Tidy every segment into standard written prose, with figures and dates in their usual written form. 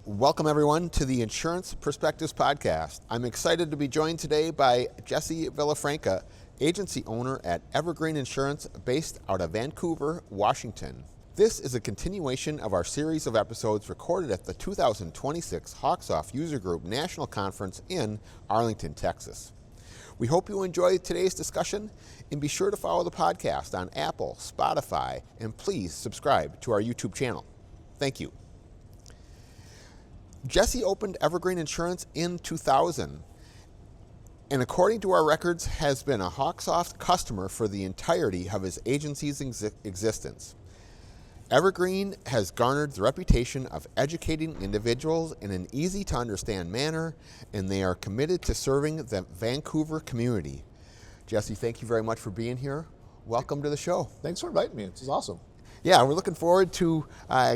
Welcome, everyone, to the Insurance Perspectives Podcast. I'm excited to be joined today by Jesse Villafranca, agency owner at Evergreen Insurance based out of Vancouver, Washington. This is a continuation of our series of episodes recorded at the 2026 HawkSoft User Group National Conference in Arlington, Texas. We hope you enjoy today's discussion, and be sure to follow the podcast on Apple, Spotify, and please subscribe to our YouTube channel. Thank you. Jesse opened Evergreen Insurance in 2000, and according to our records, has been a HawkSoft customer for the entirety of his agency's existence. Evergreen has garnered the reputation of educating individuals in an easy-to-understand manner, and they are committed to serving the Vancouver community. Jesse, thank you very much for being here. Welcome to the show. Thanks for inviting me. This is awesome. Yeah, we're looking forward to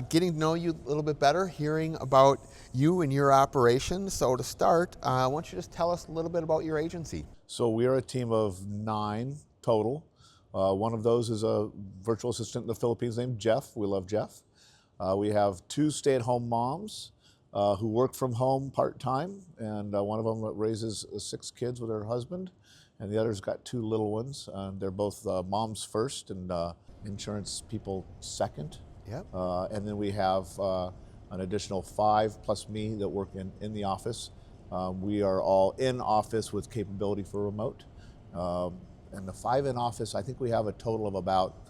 getting to know you a little bit better, hearing about you and your operation. So to start, why don't you just tell us a little bit about your agency? So we are a team of 9 total. One of those is a virtual assistant in the Philippines named Jeff. We love Jeff. We have 2 stay-at-home moms who work from home part-time, and one of them raises 6 kids with her husband, and the other's got 2 little ones. They're both moms first and insurance people second. Yep. And then we have an additional 5 plus me that work in the office. We are all in office with capability for remote. And the 5 in office, I think we have a total of about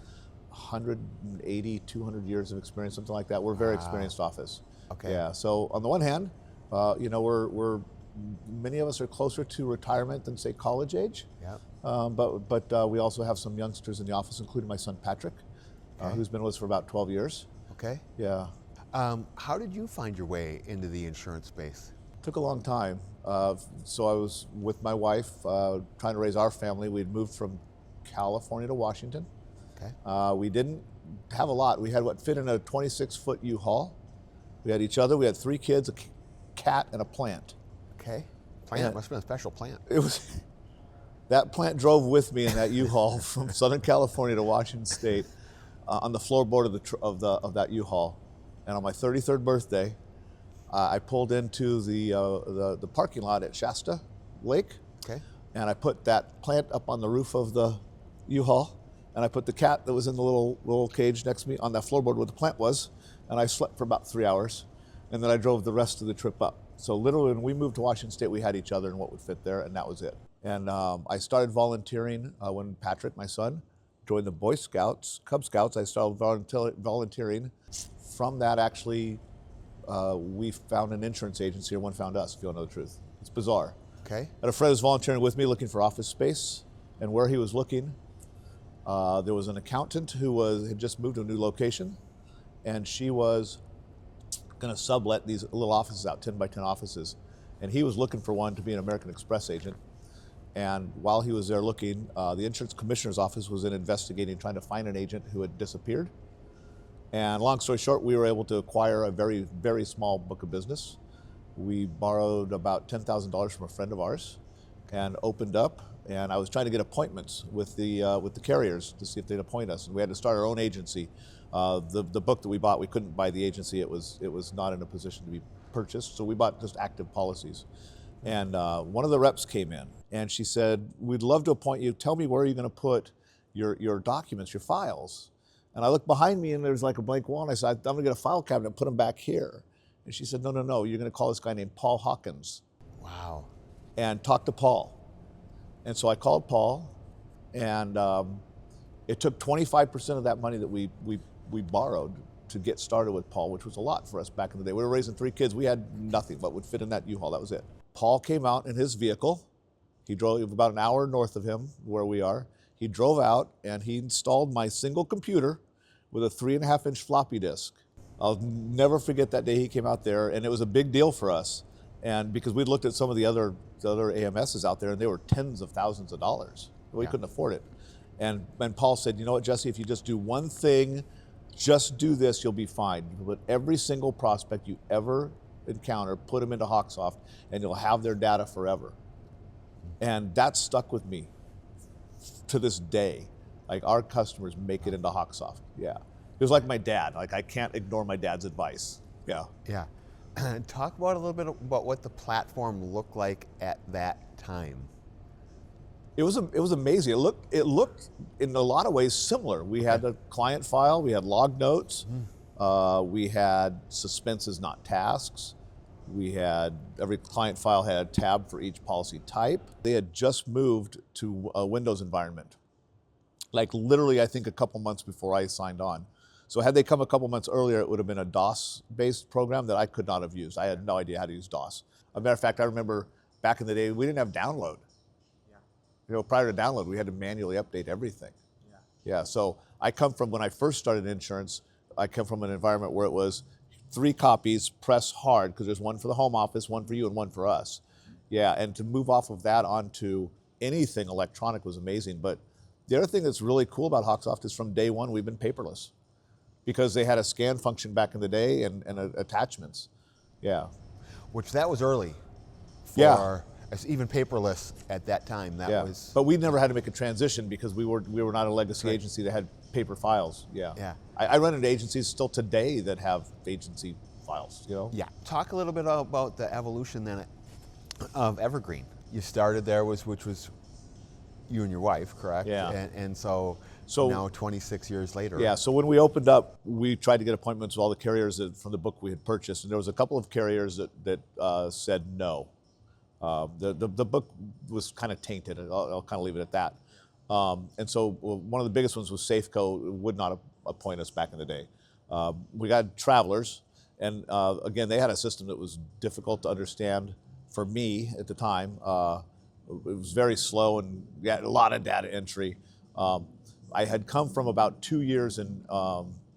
180, 200 years of experience, something like that. We're a very experienced office. Okay. Yeah. So on the one hand, we're many of us are closer to retirement than say college age. Yep. But we also have some youngsters in the office, including my son Patrick, who's been with us for about 12 years. Okay. Yeah. How did you find your way into the insurance space? Took a long time. So I was with my wife trying to raise our family. We'd moved from California to Washington. Okay. We didn't have a lot. We had what fit in a 26-foot U-Haul. We had each other. We had 3 kids, a cat, and a plant. Okay. Plant must have been a special plant. It was. That plant drove with me in that U-Haul from Southern California to Washington State on the floorboard of that U-Haul. And on my 33rd birthday, I pulled into the parking lot at Shasta Lake. Okay. And I put that plant up on the roof of the U-Haul, and I put the cat that was in the little cage next to me on that floorboard where the plant was, and I slept for about 3 hours, and then I drove the rest of the trip up. So literally when we moved to Washington State, we had each other and what would fit there, and that was it. And I started volunteering when Patrick, my son, joined the Boy Scouts, Cub Scouts. I started volunteering. From that, actually, we found an insurance agency, or one found us, if you want to know the truth. It's bizarre. Okay. I had a friend who was volunteering with me looking for office space, and where he was looking, there was an accountant who had just moved to a new location, and she was going to sublet these little offices out, 10 by 10 offices, and he was looking for one to be an American Express agent. And while he was there looking, the insurance commissioner's office was in investigating, trying to find an agent who had disappeared. And long story short, we were able to acquire a very, very small book of business. We borrowed about $10,000 from a friend of ours and opened up. And I was trying to get appointments with the carriers to see if they'd appoint us. And we had to start our own agency. The book that we bought, we couldn't buy the agency. It was not in a position to be purchased. So we bought just active policies. And one of the reps came in and she said, "We'd love to appoint you. Tell me where you're going to put your documents, your files." And I looked behind me and there's like a blank wall. And I said, "I'm going to get a file cabinet and put them back here." And she said, No, you're going to call this guy named Paul Hawkins. Wow. And talk to Paul. And so I called Paul, and it took 25% of that money that we borrowed to get started with Paul, which was a lot for us back in the day. We were raising 3 kids. We had nothing but would fit in that U-Haul. That was it. Paul came out in his vehicle. He drove about an hour north of him where we are. He drove out and he installed my single computer with a 3.5-inch floppy disk. I'll never forget that day he came out there, and it was a big deal for us. And because we looked at some of the other AMSs out there, and they were tens of thousands of dollars. We couldn't afford it. And Paul said, "You know what, Jesse, if you just do one thing, just do this, you'll be fine. You put every single prospect you ever encounter, put them into HawkSoft, and you'll have their data forever." And that stuck with me to this day. Like, our customers make it into HawkSoft. Yeah. It was like my dad. Like, I can't ignore my dad's advice. Yeah. Yeah. Talk about a little bit about what the platform like at that time. It was amazing. It looked in a lot of ways similar. We had a client file, we had log notes, we had suspenses, not tasks. We had every client file had a tab for each policy type. They had just moved to a Windows environment, like literally I think a couple months before I signed on. So had they come a couple months earlier, it would have been a DOS-based program that I could not have used. I had no idea how to use DOS. As a matter of fact, I remember back in the day, we didn't have download. Prior to download, we had to manually update everything. Yeah, so I come from, when I first started in insurance, I come from an environment where it was 3 copies, press hard, because there's one for the home office, one for you, and one for us. Yeah, and to move off of that onto anything electronic was amazing. But the other thing that's really cool about HawkSoft is from day one, we've been paperless, because they had a scan function back in the day and attachments. Yeah. Which that was early. Yeah. Even paperless at that time. That was. But we never had to make a transition because we were not a legacy agency that had paper files. Yeah. I run into agencies still today that have agency files. Yeah. Talk a little bit about the evolution then of Evergreen. You started there, which was you and your wife, correct? Yeah. And so now 26 years later. Yeah. So when we opened up, we tried to get appointments with all the carriers from the book we had purchased, and there was a couple of carriers that said no. The book was kind of tainted. I'll kind of leave it at that. And so one of the biggest ones was Safeco would not appoint us back in the day. We got Travelers, and again, they had a system that was difficult to understand for me at the time. It was very slow and a lot of data entry. I had come from about 2 years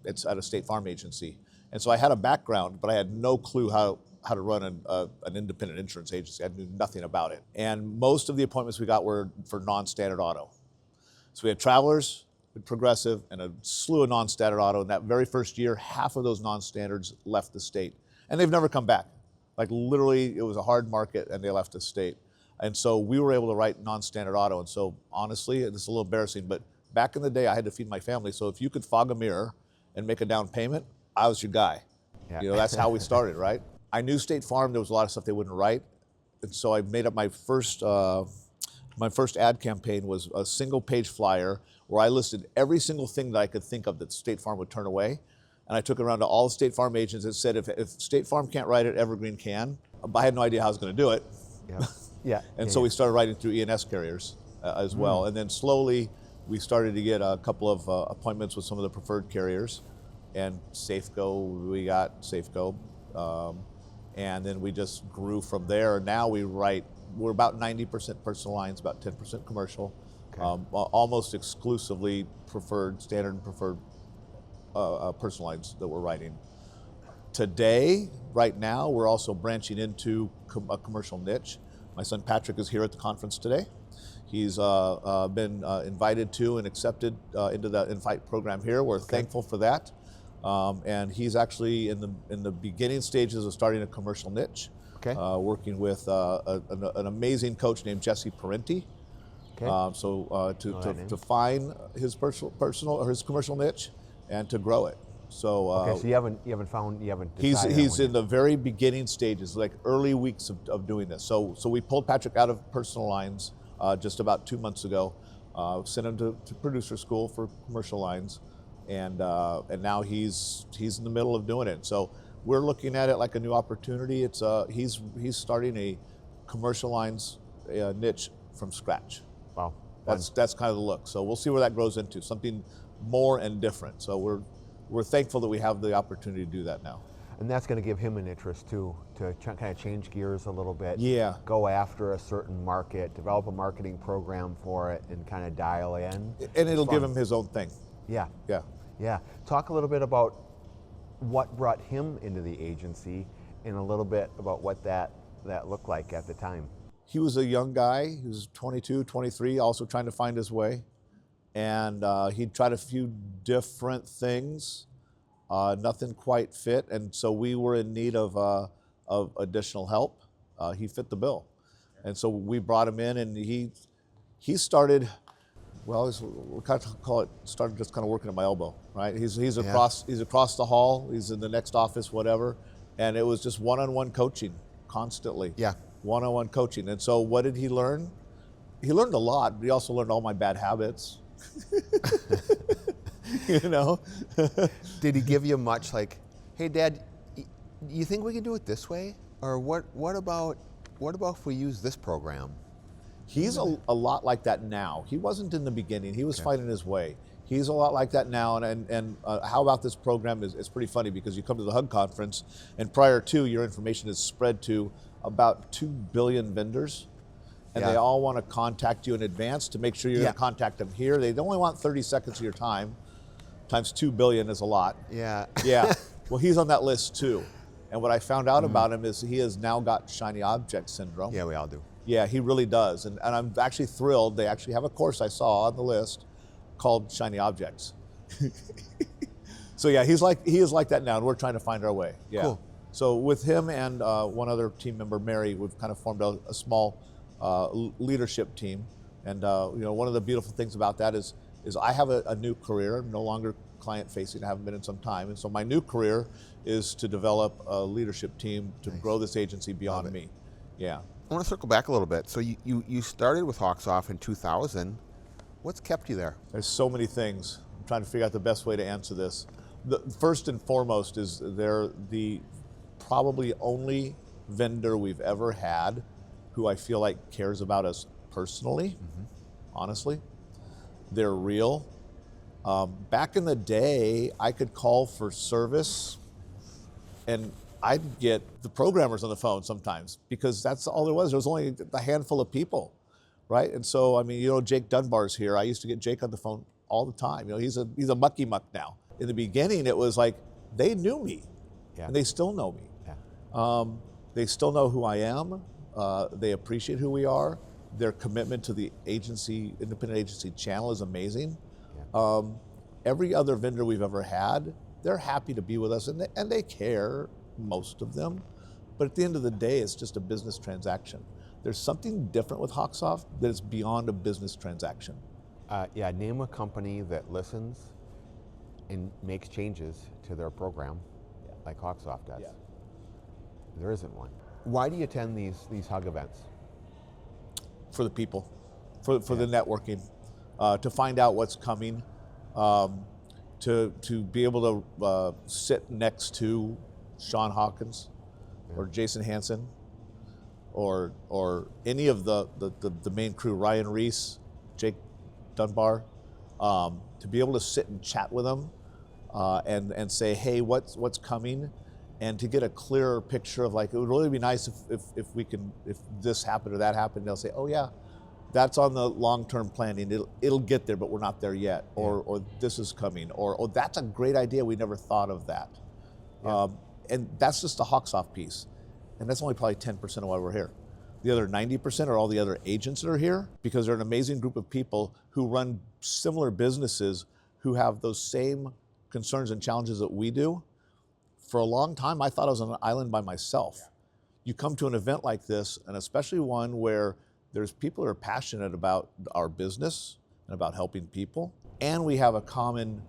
it's at a State Farm agency, and so I had a background, but I had no clue how to run an independent insurance agency. I knew nothing about it. And most of the appointments we got were for non-standard auto. So we had Travelers, Progressive, and a slew of non-standard auto. In that very first year, half of those non-standards left the state. And they've never come back. Like literally, it was a hard market and they left the state. And so we were able to write non-standard auto. And so honestly, it's a little embarrassing, but back in the day, I had to feed my family. So if you could fog a mirror and make a down payment, I was your guy. Yeah. That's how we started, right? I knew State Farm, there was a lot of stuff they wouldn't write. And so I made up my first ad campaign was a single page flyer where I listed every single thing that I could think of that State Farm would turn away. And I took it around to all the State Farm agents and said, if State Farm can't write it, Evergreen can. But I had no idea how I was going to do it. So we started writing through E&S carriers as well. And then slowly we started to get a couple of appointments with some of the preferred carriers. And Safeco, we got Safeco. And then we just grew from there. Now we're about 90% personal lines, about 10% commercial, almost exclusively standard and preferred personal lines that we're writing. Today, right now, we're also branching into a commercial niche. My son Patrick is here at the conference today. He's been invited to and accepted into the Invite program here. We're thankful for that. And he's actually in the beginning stages of starting a commercial niche, working with an amazing coach named Jesse Villafranca. To find his personal or his commercial niche and to grow it. So so you haven't decided. He's in the very beginning stages, like early weeks of doing this. So we pulled Patrick out of personal lines just about 2 months ago, sent him to producer school for commercial lines. And now he's in the middle of doing it. So we're looking at it like a new opportunity. It's he's starting a commercial lines niche from scratch. Wow, that's kind of the look. So we'll see where that grows into, something more and different. So we're thankful that we have the opportunity to do that now. And that's going to give him an interest too, to kind of change gears a little bit. Yeah. Go after a certain market, develop a marketing program for it, and kind of dial in. And it'll give him his own thing. Yeah. Talk a little bit about what brought him into the agency and a little bit about what that looked like at the time. He was a young guy. He was 22, 23, also trying to find his way. And he'd tried a few different things. Nothing quite fit. And so we were in need of additional help. He fit the bill. And so we brought him in, and he started, we kind of call it, started just kind of working at my elbow, right? He's across the hall, he's in the next office, whatever. And it was just one-on-one coaching constantly. Yeah. One-on-one coaching. And so what did he learn? He learned a lot, but he also learned all my bad habits. You know? Did he give you much like, hey, Dad, you think we can do it this way? Or what about if we use this program? He's a lot like that now. He wasn't in the beginning. He was finding his way. He's a lot like that now. And how about this program is pretty funny, because you come to the Hug conference, and prior to, your information is spread to about 2 billion vendors. And they all want to contact you in advance to make sure you're going to contact them here. They only want 30 seconds of your time. Times 2 billion is a lot. Yeah. Yeah. Well, he's on that list too. And what I found out about him is he has now got shiny object syndrome. Yeah, we all do. Yeah, he really does. And I'm actually thrilled. They actually have a course I saw on the list called Shiny Objects. So yeah, he is like that now, and we're trying to find our way. Yeah. Cool. So with him and one other team member, Mary, we've kind of formed a small leadership team. And one of the beautiful things about that is I have a new career. I'm no longer client facing. I haven't been in some time. And so my new career is to develop a leadership team to grow this agency beyond me. Yeah. I want to circle back a little bit. So you started with HawkSoft in 2000. What's kept you there? There's so many things. I'm trying to figure out the best way to answer this. The first and foremost is they're the probably only vendor we've ever had who I feel like cares about us personally, honestly. They're real. Back in the day, I could call for service and I'd get the programmers on the phone sometimes, because that's all there was. There was only a handful of people, right? And so, I mean, Jake Dunbar's here. I used to get Jake on the phone all the time. He's a mucky muck now. In the beginning, it was like they knew me, and they still know me. Yeah. They still know who I am. They appreciate who we are. Their commitment to the agency, independent agency channel is amazing. Yeah. Every other vendor we've ever had, they're happy to be with us, and they care, most of them. But at the end of the day, it's just a business transaction. There's something different with HawkSoft that is beyond a business transaction. Name a company that listens and makes changes to their program like HawkSoft does. Yeah. There isn't one. Why do you attend these Hug events? For the people, for the networking, to find out what's coming, to be able to sit next to Sean Hawkins or Jason Hansen or any of the main crew, Ryan Reese, Jake Dunbar, to be able to sit and chat with them and say, hey, what's coming? And to get a clearer picture of, like, it would really be nice if this happened or that happened. They'll say, oh yeah, that's on the long-term planning. It'll get there, but we're not there yet. Or this is coming. Or that's a great idea. We never thought of that. Yeah. And that's just the HawkSoft piece. And that's only probably 10% of why we're here. The other 90% are all the other agents that are here, because they're an amazing group of people who run similar businesses who have those same concerns and challenges that we do. For a long time, I thought I was on an island by myself. Yeah. You come to an event like this, and especially one where there's people who are passionate about our business and about helping people, and we have a common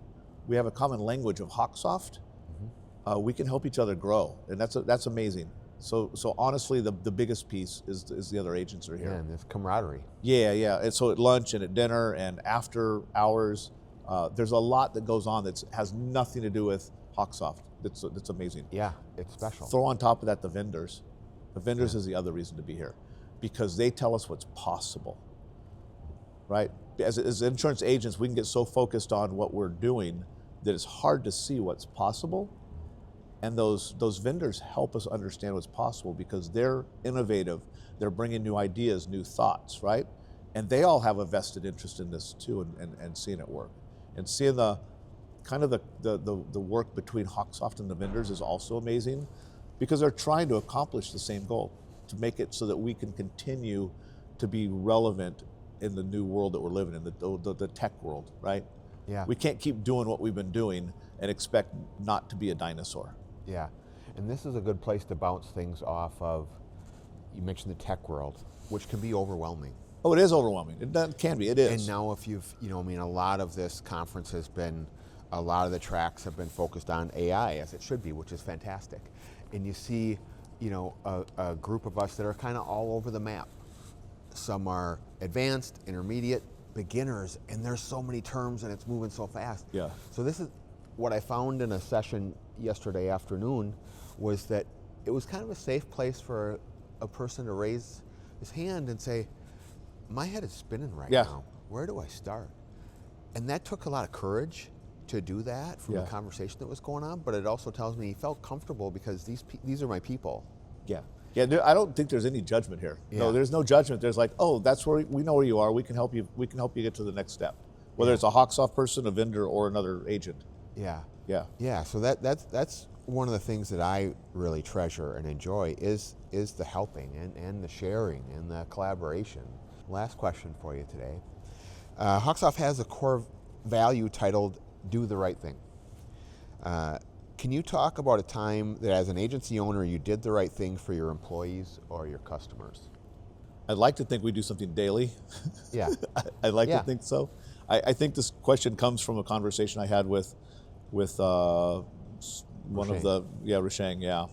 language of HawkSoft. We can help each other grow, and that's amazing. So honestly, the biggest piece is the other agents are here. Yeah, and there's camaraderie. Yeah. And so at lunch and at dinner and after hours, there's a lot that goes on that has nothing to do with HawkSoft. That's amazing. Yeah, it's special. Throw on top of that the vendors. The vendors is the other reason to be here, because they tell us what's possible, right? As insurance agents, we can get so focused on what we're doing that it's hard to see what's possible. And those vendors help us understand what's possible, because they're innovative. They're bringing new ideas, new thoughts, right? And they all have a vested interest in this too, and seeing it work. And seeing the work between HawkSoft and the vendors is also amazing, because they're trying to accomplish the same goal, to make it so that we can continue to be relevant in the new world that we're living in, the tech world, right? Yeah. We can't keep doing what we've been doing and expect not to be a dinosaur. Yeah, and this is a good place to bounce things off of. You mentioned the tech world, which can be overwhelming. Oh, it is overwhelming. It can be, it is. And now if you've, a lot of this conference has been, a lot of the tracks have been focused on AI, as it should be, which is fantastic. and you see, a group of us that are kind of all over the map. Some are advanced, intermediate, beginners, and there's so many terms and it's moving so fast. Yeah. So this is what I found in a session yesterday afternoon, was that it was kind of a safe place for a person to raise his hand and say, my head is spinning right now. Where do I start? And that took a lot of courage to do that from the conversation that was going on, but it also tells me he felt comfortable because these are my people. Yeah. I don't think there's any judgment here. Yeah. No, there's no judgment. There's like, oh, that's where we know where you are. We can help you. We can help you get to the next step, whether it's a HawkSoft person, a vendor, or another agent. Yeah. Yeah. Yeah. So that's one of the things that I really treasure and enjoy is the helping and the sharing and the collaboration. Last question for you today. HawkSoft has a core value titled "Do the Right Thing." Can you talk about a time that as an agency owner you did the right thing for your employees or your customers? I'd like to think we do something daily. Yeah. I'd like to think so. I think this question comes from a conversation I had with one of the, Rishang,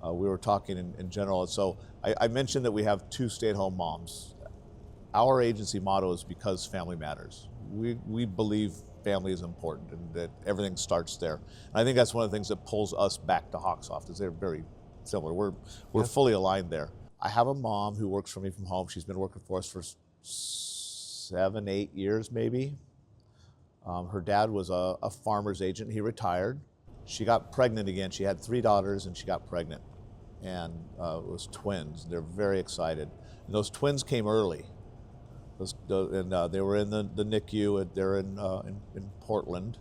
we were talking in general. And so I mentioned that we have 2 stay-at-home moms. Our agency motto is because family matters. We believe family is important and that everything starts there. And I think that's one of the things that pulls us back to HawkSoft, is they're very similar. We're fully aligned there. I have a mom who works for me from home. She's been working for us for 7, 8 years maybe. Her dad was a farmer's agent. He retired. She got pregnant again. She had 3 daughters and she got pregnant, and it was twins. They're very excited. And those twins came early. They were in the NICU. They're in Portland,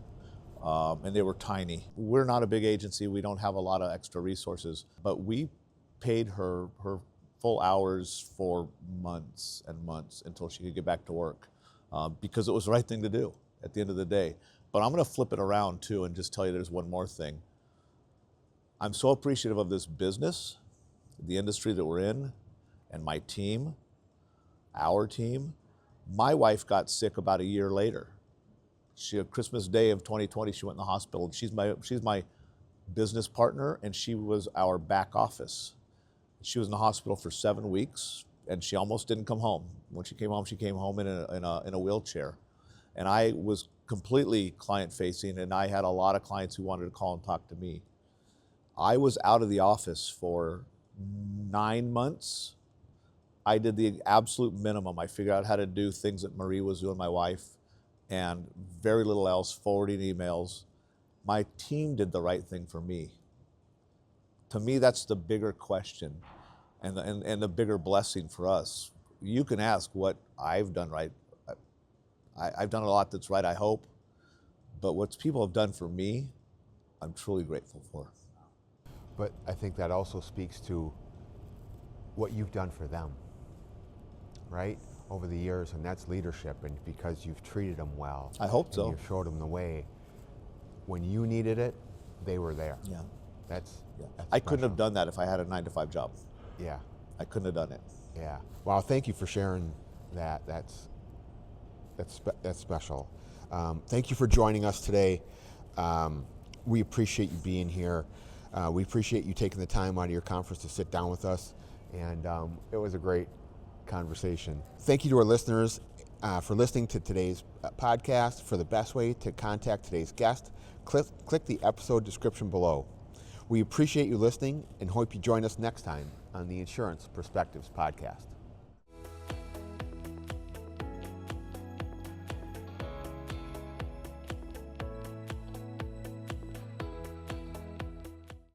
and they were tiny. We're not a big agency. We don't have a lot of extra resources, but we paid her full hours for months and months until she could get back to work, because it was the right thing to do at the end of the day. But I'm going to flip it around too and just tell you there's one more thing. I'm so appreciative of this business, the industry that we're in, and my team, our team. My wife got sick about a year later. Christmas Day of 2020, she went in the hospital. She's my business partner, and she was our back office. She was in the hospital for 7 weeks, and she almost didn't come home. When she came home in a wheelchair. And I was completely client-facing, and I had a lot of clients who wanted to call and talk to me. I was out of the office for 9 months. I did the absolute minimum. I figured out how to do things that Marie was doing, my wife, and very little else, forwarding emails. My team did the right thing for me. To me, that's the bigger question and the bigger blessing for us. You can ask what I've done right. I've done a lot that's right, I hope, but what people have done for me, I'm truly grateful for. But I think that also speaks to what you've done for them, right, over the years, and that's leadership, and because you've treated them well. I hope so. You've showed them the way. When you needed it, they were there. Yeah. That's I couldn't have done that if I had a 9-to-5 job. Yeah. I couldn't have done it. Yeah. Wow, thank you for sharing that. That's special. Thank you for joining us today. We appreciate you being here. We appreciate you taking the time out of your conference to sit down with us, and it was a great conversation. Thank you to our listeners for listening to today's podcast. For the best way to contact today's guest, click the episode description below. We appreciate you listening and hope you join us next time on the Insurance Perspectives Podcast.